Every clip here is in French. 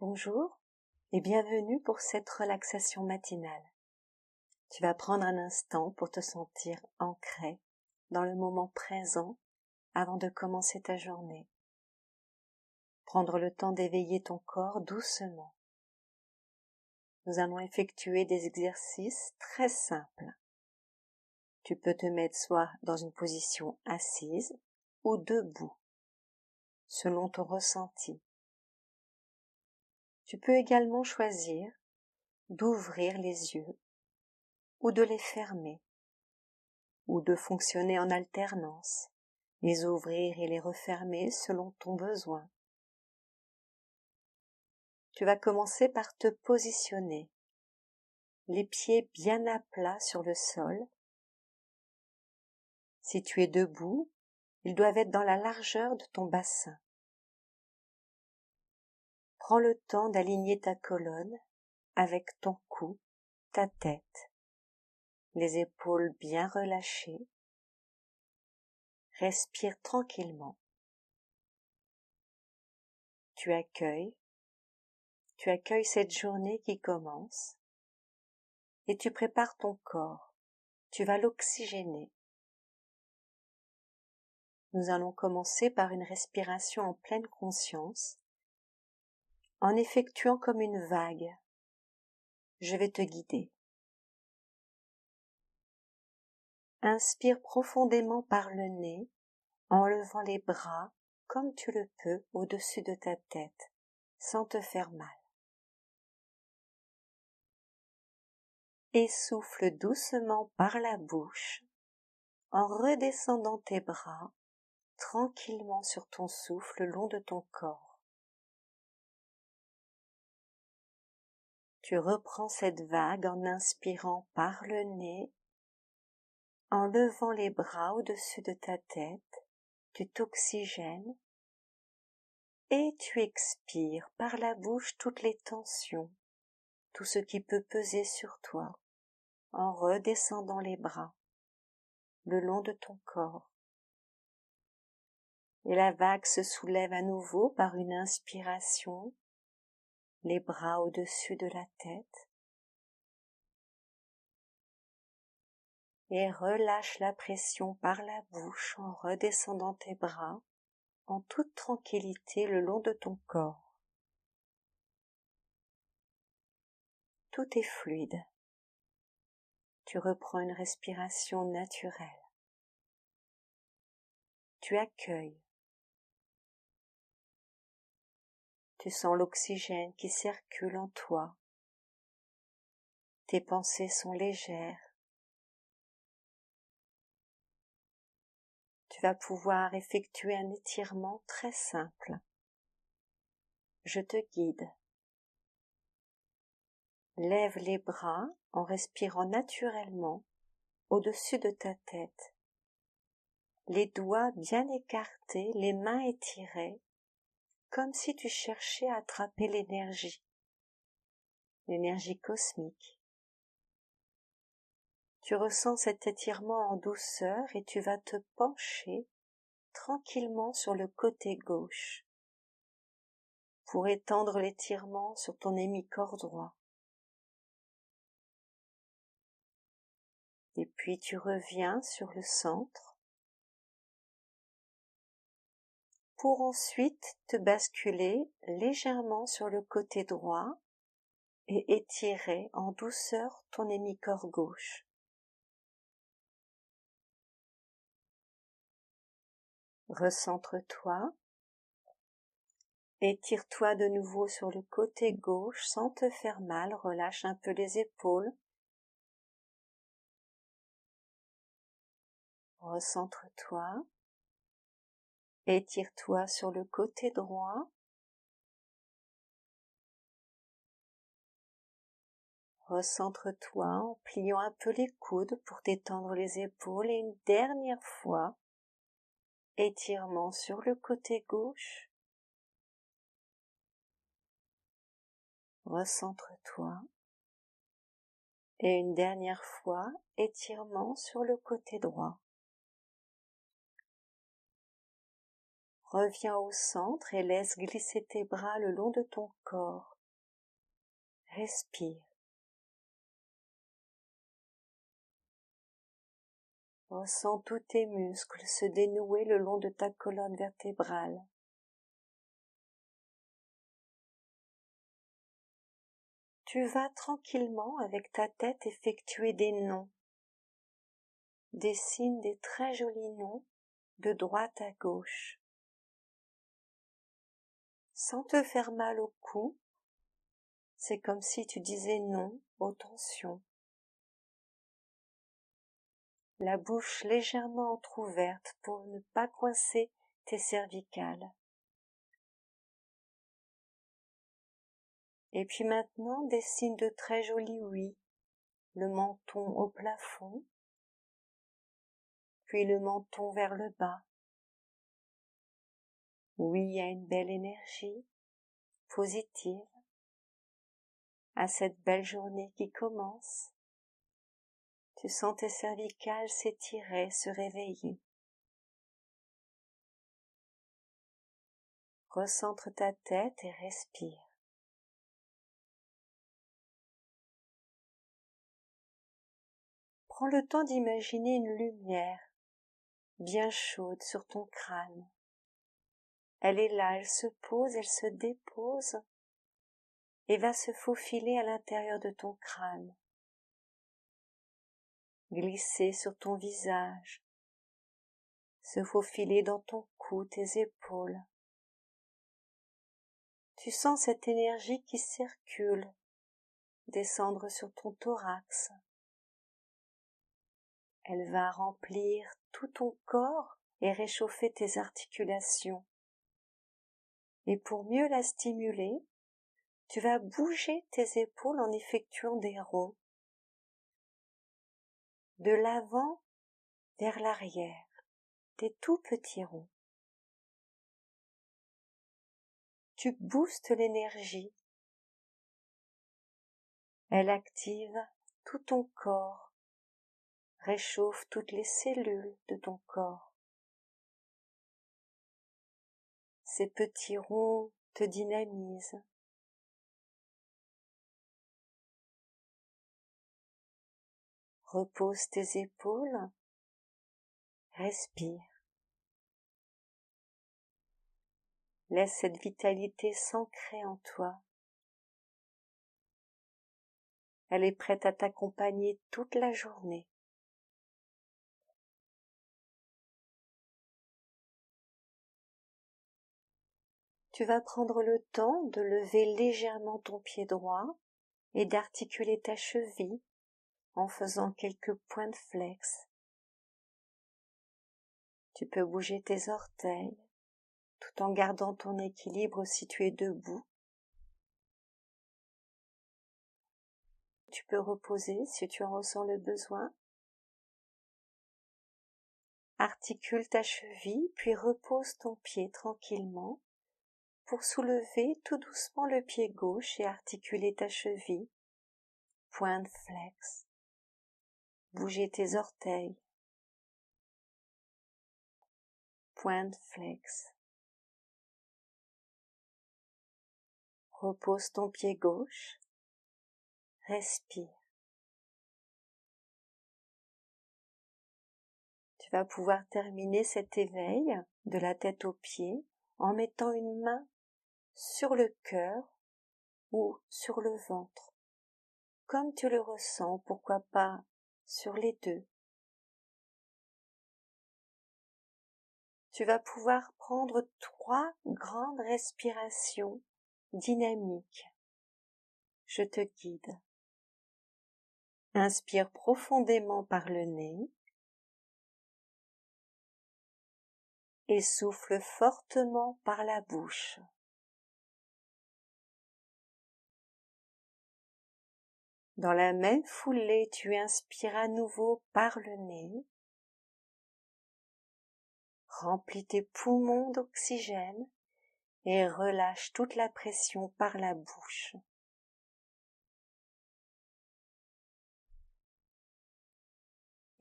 Bonjour et bienvenue pour cette relaxation matinale. Tu vas prendre un instant pour te sentir ancré dans le moment présent avant de commencer ta journée. Prendre le temps d'éveiller ton corps doucement. Nous allons effectuer des exercices très simples. Tu peux te mettre soit dans une position assise ou debout, selon ton ressenti. Tu peux également choisir d'ouvrir les yeux ou de les fermer, ou de fonctionner en alternance, les ouvrir et les refermer selon ton besoin. Tu vas commencer par te positionner, les pieds bien à plat sur le sol. Si tu es debout, ils doivent être dans la largeur de ton bassin. Prends le temps d'aligner ta colonne avec ton cou, ta tête, les épaules bien relâchées. Respire tranquillement. Tu accueilles cette journée qui commence et tu prépares ton corps. Tu vas l'oxygéner. Nous allons commencer par une respiration en pleine conscience, en effectuant comme une vague. Je vais te guider. Inspire profondément par le nez, en levant les bras comme tu le peux au-dessus de ta tête, sans te faire mal. Et souffle doucement par la bouche, en redescendant tes bras, tranquillement sur ton souffle le long de ton corps. Tu reprends cette vague en inspirant par le nez, en levant les bras au-dessus de ta tête, tu t'oxygènes et tu expires par la bouche toutes les tensions, tout ce qui peut peser sur toi, en redescendant les bras le long de ton corps. Et la vague se soulève à nouveau par une inspiration, les bras au-dessus de la tête, et relâche la pression par la bouche en redescendant tes bras en toute tranquillité le long de ton corps. Tout est fluide. Tu reprends une respiration naturelle. Tu accueilles. Tu sens l'oxygène qui circule en toi. Tes pensées sont légères. Tu vas pouvoir effectuer un étirement très simple. Je te guide. Lève les bras en respirant naturellement au-dessus de ta tête. Les doigts bien écartés, les mains étirées, comme si tu cherchais à attraper l'énergie cosmique. Tu ressens cet étirement en douceur et tu vas te pencher tranquillement sur le côté gauche pour étendre l'étirement sur ton hémicorps droit. Et puis tu reviens sur le centre pour ensuite te basculer légèrement sur le côté droit et étirer en douceur ton hémicorps gauche. Recentre-toi, étire-toi de nouveau sur le côté gauche sans te faire mal, relâche un peu les épaules. Recentre-toi, étire-toi sur le côté droit. Recentre-toi en pliant un peu les coudes pour détendre les épaules et une dernière fois, étirement sur le côté gauche. Recentre-toi et une dernière fois, étirement sur le côté droit. Reviens au centre et laisse glisser tes bras le long de ton corps. Respire. Ressens tous tes muscles se dénouer le long de ta colonne vertébrale. Tu vas tranquillement avec ta tête effectuer des noms. Dessine des très jolis noms de droite à gauche. Sans te faire mal au cou, c'est comme si tu disais non aux tensions. La bouche légèrement entr'ouverte pour ne pas coincer tes cervicales. Et puis maintenant, dessine de très jolis oui, le menton au plafond, puis le menton vers le bas. Oui à une belle énergie positive, à cette belle journée qui commence. Tu sens tes cervicales s'étirer, se réveiller. Recentre ta tête et respire. Prends le temps d'imaginer une lumière bien chaude sur ton crâne. Elle est là, elle se pose, elle se dépose et va se faufiler à l'intérieur de ton crâne. Glisser sur ton visage, se faufiler dans ton cou, tes épaules. Tu sens cette énergie qui circule, descendre sur ton thorax. Elle va remplir tout ton corps et réchauffer tes articulations. Et pour mieux la stimuler, tu vas bouger tes épaules en effectuant des ronds, de l'avant vers l'arrière, des tout petits ronds. Tu boostes l'énergie. Elle active tout ton corps, réchauffe toutes les cellules de ton corps. Ces petits ronds te dynamisent. Repose tes épaules, respire. Laisse cette vitalité s'ancrer en toi. Elle est prête à t'accompagner toute la journée. Tu vas prendre le temps de lever légèrement ton pied droit et d'articuler ta cheville en faisant quelques points de flex. Tu peux bouger tes orteils tout en gardant ton équilibre si tu es debout. Tu peux reposer si tu en ressens le besoin. Articule ta cheville, puis repose ton pied tranquillement pour soulever tout doucement le pied gauche et articuler ta cheville. Point de flex. Bouger tes orteils. Point de flex. Repose ton pied gauche. Respire. Tu vas pouvoir terminer cet éveil de la tête aux pieds en mettant une main sur le cœur ou sur le ventre. Comme tu le ressens, pourquoi pas sur les deux. Tu vas pouvoir prendre 3 grandes respirations dynamiques. Je te guide. Inspire profondément par le nez et souffle fortement par la bouche. Dans la même foulée, tu inspires à nouveau par le nez. Remplis tes poumons d'oxygène et relâche toute la pression par la bouche.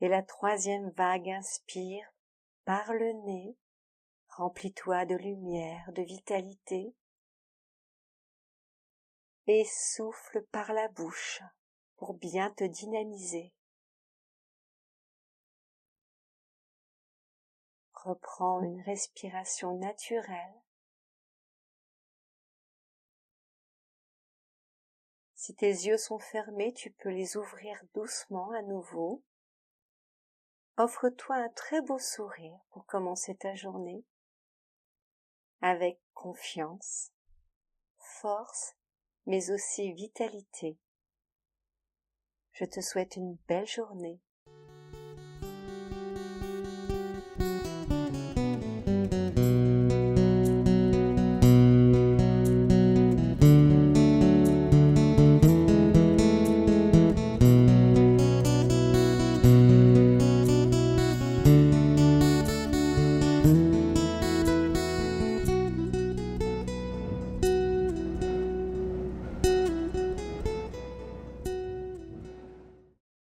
Et la 3e vague, inspire par le nez, Remplis-toi de lumière, de vitalité et souffle par la bouche pour bien te dynamiser. Reprends une respiration naturelle. Si tes yeux sont fermés, tu peux les ouvrir doucement à nouveau. Offre-toi un très beau sourire pour commencer ta journée avec confiance, force, mais aussi vitalité. Je te souhaite une belle journée